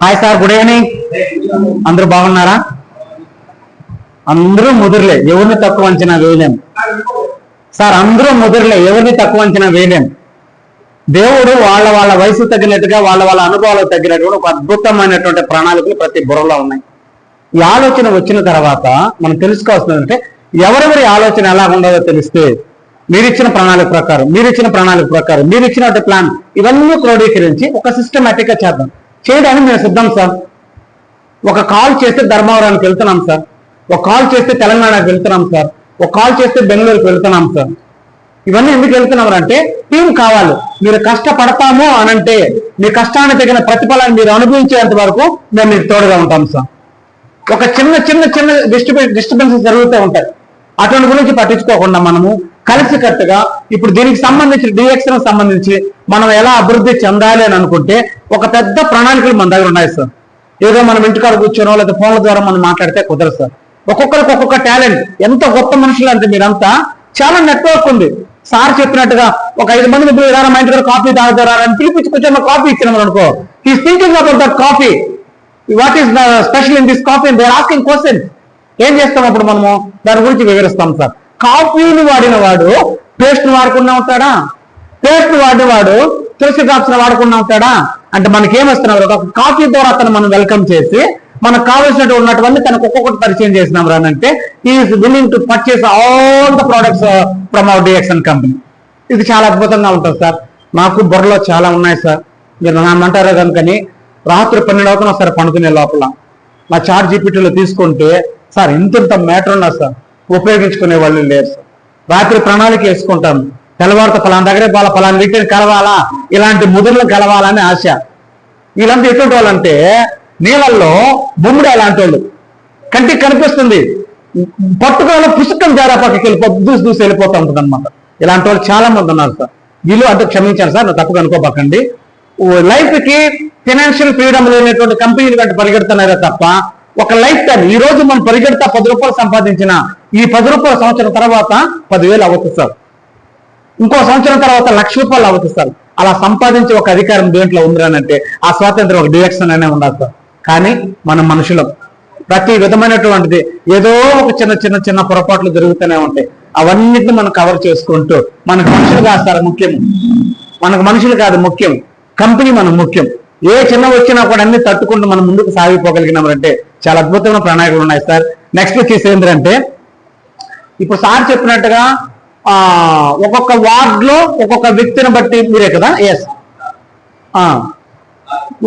Hi sir, good evening. అందరూ బాగున్నారా? అందరూ ముదురులే, ఎవరిని తక్కువ అంచనా వేయలేం సార్. అందరూ ముదురులే, ఎవరిని తక్కువ అంచనా వేయలేం. దేవుడు వాళ్ళ వాళ్ళ వయసు తగినట్టుగా వాళ్ళ వాళ్ళ అనుభవాలకు తగ్గినటువంటి ఒక అద్భుతమైనటువంటి ప్రణాళికలు ప్రతి బుర్రలో ఉన్నాయి. ఈ ఆలోచన వచ్చిన తర్వాత మనం తెలుసుకోవాల్సిందంటే ఎవరెవరి ఆలోచన ఎలా ఉండదో తెలిస్తే మీరిచ్చిన ప్రణాళిక ప్రకారం మీరిచ్చినటువంటి ప్లాన్ ఇవన్నీ క్రోడీకరించి ఒక సిస్టమేటిక్ గా చేద్దాం. చేయడానికి మేము సిద్ధం సార్. ఒక కాల్ చేస్తే ధర్మవరానికి వెళ్తున్నాం సార్, ఒక కాల్ చేస్తే తెలంగాణకు వెళ్తున్నాం సార్, ఒక కాల్ చేస్తే బెంగళూరుకి వెళ్తున్నాం సార్. ఇవన్నీ ఎందుకు వెళ్తున్నాం అంటే టీం కావాలి. మీరు కష్టపడతాము అనంటే మీ కష్టానికి తగిన ప్రతిఫలాన్ని మీరు అనుభవించేంత వరకు మేము మీకు తోడుగా ఉంటాం సార్. ఒక చిన్న చిన్న చిన్న డిస్టర్బెన్సెస్ జరుగుతూ ఉంటాయి, అటువంటి గురించి పట్టించుకోకుండా మనము కలిసికట్టుగా ఇప్పుడు దీనికి సంబంధించి డిఎక్స్కి సంబంధించి మనం ఎలా అభివృద్ధి చెందాలి అని అనుకుంటే ఒక పెద్ద ప్రణాళికలు మన దగ్గర ఉన్నాయి సార్. ఏదో మనం ఇంటికాడ కూర్చోనో లేదా ఫోన్ల ద్వారా మనం మాట్లాడితే కుదరదు సార్. ఒక్కొక్కరికి ఒక్కొక్క టాలెంట్. ఎంత గొప్ప మనుషులు అంటే మీరంతా, చాలా నెట్వర్క్ ఉంది. సార్ చెప్పినట్టుగా ఒక 5 మంది ముగ్గురు ఎవరైనా మా ఇంటి దగ్గర కాఫీ తాగుతారా అని పిలిపించి కూర్చొని కాఫీ ఇచ్చినాం అనుకో, he's thinking about that coffee, what is the special in this coffee, they are asking question. ఏం చేస్తాం అప్పుడు మనము దాని గురించి వివరిస్తాం సార్. కాఫీని వాడిన వాడు పేస్ట్ వాడకుండా ఉంటాడా? పేస్ట్ వాడిన వాడు తులసి డ్రాప్స్ వాడకుండా ఉంటాడా? అంటే మనకి ఏమొస్తున్నారు, ఒక కాఫీ ద్వారా అతను మనం వెల్కమ్ చేసి మనకు కావాల్సినట్టు ఉన్నటువంటి తనకు ఒక్కొక్కటి పరిచయం చేసినాం రానంటే is willing to purchase all the products from our DXN company. ఇది చాలా అద్భుతంగా ఉంటుంది సార్. నాకు బుర్రలో చాలా ఉన్నాయి సార్. మీరు నామంటారా కనుకని రాత్రి 12 అవుతున్నా సార్ పనుకునే లోపల నా చాట్ జీపీటీలో తీసుకుంటే సార్ ఇంత మ్యాటర్ ఉన్నా సార్, ఉపయోగించుకునే వాళ్ళు లేరు సార్. రాత్రి ప్రణాళిక వేసుకుంటాను, తెల్లవారితో ఫలానా దగ్గరే ఫలానా వ్యక్తిని కలవాలా, ఇలాంటి ముదురులు కలవాలని ఆశ. వీళ్ళంతా ఎటువంటి వాళ్ళంటే నీళ్ళల్లో బొమ్మిడి అలాంటి వాళ్ళు, కంటికి కనిపిస్తుంది, పట్టుకోవాలి పుస్తకం జారా పక్కకి దూసి వెళ్ళిపోతూ ఉంటుంది అనమాట. ఇలాంటి వాళ్ళు చాలా మంది ఉన్నారు సార్. వీళ్ళు అంటే క్షమించాను సార్, నా తప్పుగా అనుకోబాకండి. లైఫ్ కి ఫైనాన్షియల్ ఫ్రీడమ్ లేనటువంటి కంపెనీలు కంటే పరిగెడుతున్నారే తప్ప ఒక లైఫ్ టైం ఈ రోజు మనం పరిగెడతా 10 రూపాయలు సంపాదించిన ఈ 10 రూపాయల సంవత్సరం తర్వాత 10,000 అవుతుంది సార్. ఇంకో సంవత్సరం తర్వాత 1,00,000 రూపాయలు అవుతుంది సార్. అలా సంపాదించే ఒక అధికారం దేంట్లో ఉందనంటే ఆ స్వాతంత్రం ఒక డిరెక్షన్ అనే ఉండాలి సార్. కానీ మనం మనుషులం, ప్రతి విధమైనటువంటిది ఏదో ఒక చిన్న చిన్న చిన్న పొరపాట్లు జరుగుతూనే ఉంటాయి. అవన్నిటిని మనం కవర్ చేసుకుంటూ మనకు మనుషులు కాదు సార్ ముఖ్యం, మనకు మనుషులు కాదు ముఖ్యం, కంపెనీ మనం ముఖ్యం. ఏ చిన్న వచ్చినా కూడా అన్ని తట్టుకుంటూ మనం ముందుకు సాగిపోగలిగినామంటే చాలా అద్భుతమైన ప్రణాళికలు ఉన్నాయి సార్. నెక్స్ట్ వచ్చేసి ఏంటంటే ఇప్పుడు సార్ చెప్పినట్టుగా ఒక్కొక్క వార్డులో ఒక్కొక్క వ్యక్తిని బట్టి మీరే కదా, ఎస్,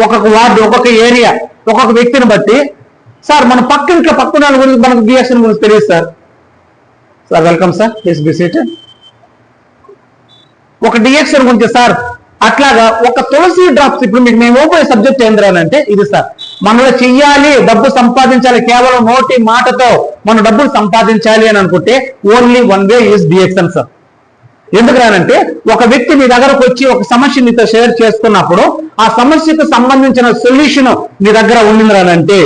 ఒక్కొక్క వార్డు ఒక్కొక్క ఏరియా ఒక్కొక్క వ్యక్తిని బట్టి సార్ మన పక్కన పక్కన గురించి మనకు డిఎక్షన్ గురించి తెలియదు sir. Sir welcome sir, please be seated. ఒక డిఎక్షన్ గురించి సార్ అట్లాగా ఒక తులసి డ్రాప్స్, ఇప్పుడు మీకు మేము ఓపెన్ సబ్జెక్ట్ ఏంద్రానంటే ఇది సార్, మనలో చెయ్యాలి, డబ్బు సంపాదించాలి, కేవలం నోటి మాటతో మనం డబ్బులు సంపాదించాలి అని అనుకుంటే only one way is DXN sir. ఎందుకు రానంటే ఒక వ్యక్తి మీ దగ్గరకు వచ్చి ఒక సమస్య మీతో షేర్ చేసుకున్నప్పుడు ఆ సమస్యకు సంబంధించిన సొల్యూషన్ మీ దగ్గర ఉండిందిరానంటే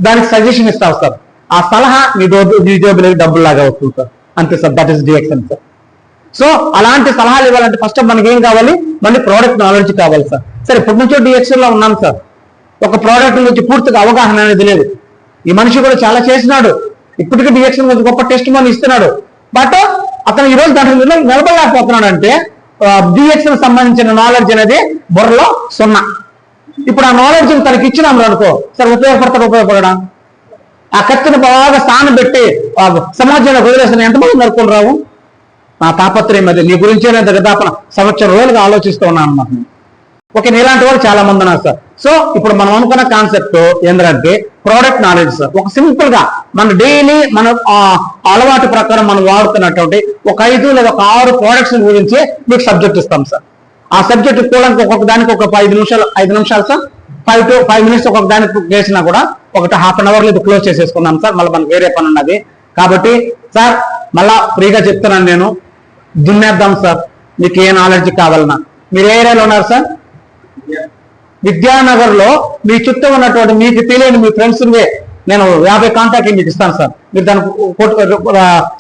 దానికి సజెషన్ ఇస్తావు సార్. ఆ సలహా మీ జోబులకి డబ్బులాగా వస్తుంది సార్. అంతే sir, that is DXN sir. So అలాంటి సలహాలు ఇవ్వాలంటే ఫస్ట్ మనకి ఏం కావాలి, మళ్ళీ ప్రోడక్ట్ నాలెడ్జ్ కావాలి సార్. సరే, ఇప్పటి నుంచో డిఎక్షన్ లో ఉన్నాం సార్, ఒక ప్రోడక్ట్ గురించి పూర్తిగా అవగాహన అనేది లేదు. ఈ మనిషి కూడా చాలా చేసినాడు, ఇప్పటికీ డిఎక్షన్ గురించి గొప్ప టెస్ట్ మనీ ఇస్తున్నాడు. బట్ అతను ఈ రోజు దాంట్లో నిలబడలేకపోతున్నాడు అంటే డిఎక్షన్ సంబంధించిన నాలెడ్జ్ అనేది బుర్రలో 0. ఇప్పుడు ఆ నాలెడ్జ్ తనకి ఇచ్చినాం అనుకో సార్, ఉపయోగపడడం ఆ కత్తిని బాగా స్థానం పెట్టి సమాజంలో వదిలేసిన ఎంతమంది నరుకుని రావు. నా తాపత్రయం అది, నీ గురించే నేను దాదాపు సంవత్సరం రోజులుగా ఆలోచిస్తూ ఉన్నాను అన్నమాట. ఓకే, ఇలాంటి వాళ్ళు చాలా మంది ఉన్నారు సార్. సో ఇప్పుడు మనం అనుకున్న కాన్సెప్ట్ ఏంటంటే ప్రోడక్ట్ నాలెడ్జ్ సార్. ఒక సింపుల్ గా మన డైలీ మన అలవాటు ప్రకారం మనం వాడుతున్నటువంటి ఒక 5 లేదా ఒక 6 ప్రోడక్ట్స్ గురించి మీకు సబ్జెక్ట్ ఇస్తాం సార్. ఆ సబ్జెక్ట్ కూడా ఒక్కొక్క దానికి ఒక 5 నిమిషాలు సార్, 5 minutes ఒక్కొక్క దానికి చేసినా కూడా ఒకటి ½ an hour ఇది క్లోజ్ చేసేసుకున్నాం సార్. మళ్ళీ మనకు వేరే పని ఉన్నది కాబట్టి సార్ మళ్ళా ఫ్రీగా చెప్తున్నాను, నేను దున్నేద్దాం సార్. మీకు ఏ నాలెడ్జ్ కావాలన్నా మీరు ఏ ఏరియాలో ఉన్నారు సార్? విద్యానగర్ లో మీ చుట్టూ ఉన్నటువంటి మీకు తెలియని మీ ఫ్రెండ్స్ నేను 50 కాంటాక్ట్ మీకు ఇస్తాను సార్. మీరు దాన్ని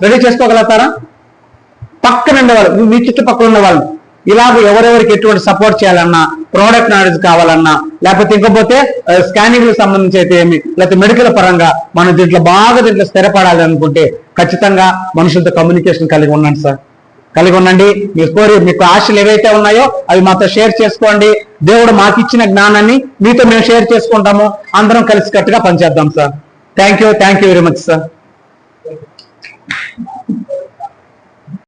రెడీ చేసుకోగలుగుతారా? పక్కన ఉండేవాళ్ళు, మీ చుట్టుపక్కల ఉన్న వాళ్ళు ఇలాగ ఎవరెవరికి ఎటువంటి సపోర్ట్ చేయాలన్నా, ప్రోడక్ట్ నాలెడ్జ్ కావాలన్నా, లేకపోతే ఇంకపోతే స్కానింగ్ సంబంధించి అయితే ఏమి, లేకపోతే మెడికల్ పరంగా మనం దీంట్లో స్థిరపడాలి అనుకుంటే ఖచ్చితంగా మనుషులతో కమ్యూనికేషన్ కలిగి ఉండండి సార్. కలిగి ఉండండి. మీకు ఆశలు ఏవైతే ఉన్నాయో అవి మాతో షేర్ చేసుకోండి. దేవుడు మాకు ఇచ్చిన జ్ఞానాన్ని మీతో మేము షేర్ చేసుకుంటాము. అందరం కలిసికట్టుగా పనిచేద్దాం sir. Thank you very much sir.